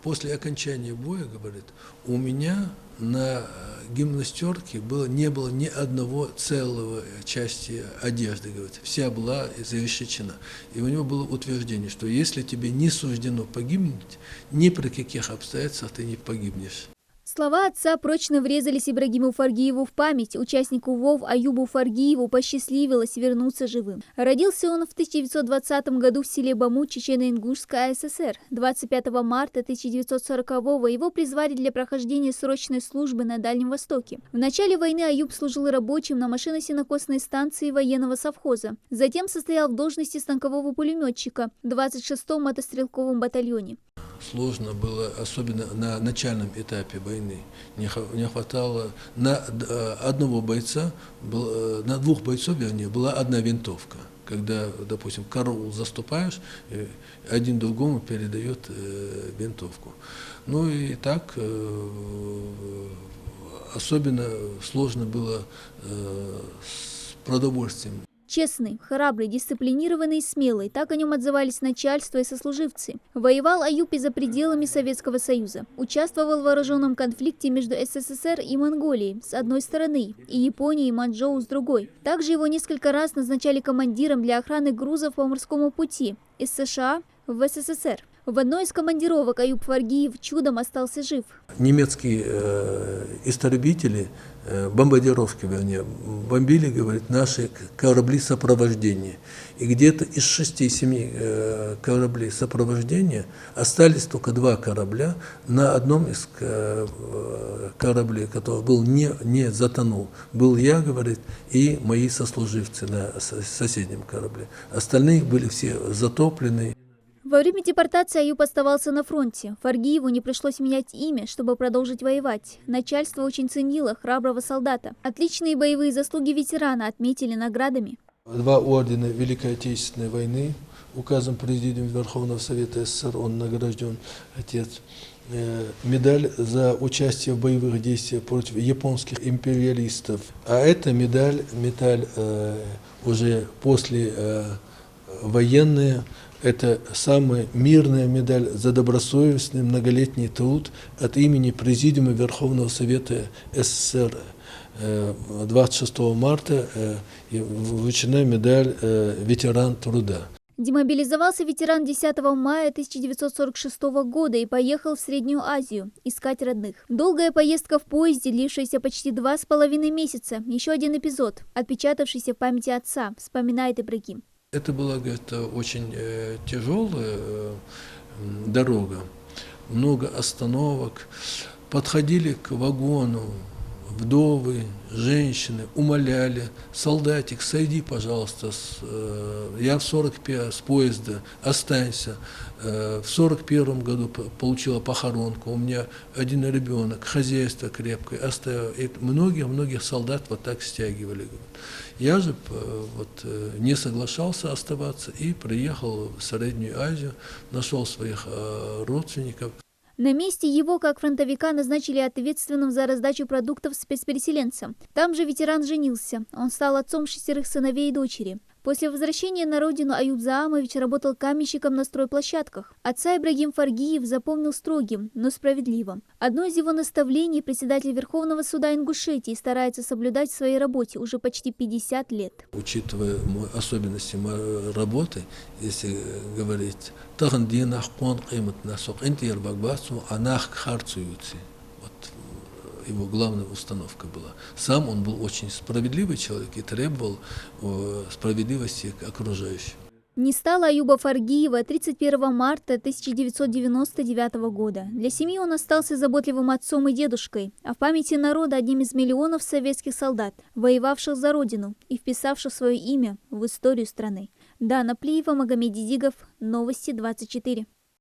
после окончания боя, говорит, у меня на гимнастерке не было ни одного целого части одежды, говорит, вся была зарешечена. И у него было утверждение, что если тебе не суждено погибнуть, ни при каких обстоятельствах ты не погибнешь. Слова отца прочно врезались Ибрагиму Фаргиеву в память. Участнику ВОВ Аюбу Фаргиеву посчастливилось вернуться живым. Родился он в 1920 году в селе Бамут, Чечено-Ингушская АССР. 25 марта 1940-го его призвали для прохождения срочной службы на Дальнем Востоке. В начале войны Аюб служил рабочим на машино-сенокосной станции военного совхоза. Затем состоял в должности станкового пулеметчика в 26-м мотострелковом батальоне. Сложно было, особенно на начальном этапе войны. Не хватало на одного бойца, на двух бойцов, вернее, была одна винтовка. Когда, допустим, в караул заступаешь, один другому передает винтовку. Ну и так особенно сложно было с продовольствием. Честный, храбрый, дисциплинированный и смелый. Так о нем отзывались начальство и сослуживцы. Воевал Аюб и за пределами Советского Союза. Участвовал в вооруженном конфликте между СССР и Монголией с одной стороны и Японией и Манчжоу с другой. Также его несколько раз назначали командиром для охраны грузов по морскому пути из США в СССР. В одной из командировок Аюб Фаргиев чудом остался жив. Немецкие истребители, бомбардировки, вернее, бомбили, говорит, наши корабли сопровождения. И где-то из 6-7 кораблей сопровождения остались только 2 корабля. На одном из кораблей, который был не затонул, был я, говорит, и мои сослуживцы на соседнем корабле. Остальные были все затоплены. Во время депортации Аюб оставался на фронте. Фаргиеву не пришлось менять имя, чтобы продолжить воевать. Начальство очень ценило храброго солдата. Отличные боевые заслуги ветерана отметили наградами. 2 ордена Великой Отечественной войны. Указом Президиума Верховного Совета СССР он награжден, отец. Медаль за участие в боевых действиях против японских империалистов. А эта медаль уже после военная. Это самая мирная медаль за добросовестный многолетний труд от имени Президиума Верховного Совета СССР. 26 марта вручена медаль «Ветеран труда». Демобилизовался ветеран 10 мая 1946 года и поехал в Среднюю Азию искать родных. Долгая поездка в поезде, длившаяся почти 2,5 месяца. Еще один эпизод, отпечатавшийся в памяти отца, вспоминает Ибрагим. Это была, говорит, очень тяжелая дорога, много остановок. Подходили к вагону вдовы, женщины, умоляли: солдатик, сойди, пожалуйста, я с поезда, останься. В 1941 году получила похоронку, у меня один ребенок, хозяйство крепкое, оставил. И многих солдат вот так стягивали. Я же не соглашался оставаться и приехал в Среднюю Азию, нашел своих родственников. На месте его, как фронтовика, назначили ответственным за раздачу продуктов спецпереселенцам. Там же ветеран женился. Он стал отцом 6 сыновей и дочери. После возвращения на родину Аюб Заамович работал каменщиком на стройплощадках. Отца Ибрагим Фаргиев запомнил строгим, но справедливым. Одно из его наставлений председатель Верховного суда Ингушетии старается соблюдать в своей работе уже почти 50 лет. Учитывая особенности моей работы, если говорить, его главная установка была. Сам он был очень справедливый человек и требовал справедливости к окружающим. Не стало Аюба Фаргиева 31 марта 1999 года. Для семьи он остался заботливым отцом и дедушкой, а в памяти народа одним из миллионов советских солдат, воевавших за родину и вписавших свое имя в историю страны. Дана Плиева, Магомед Дидигов, Новости 24.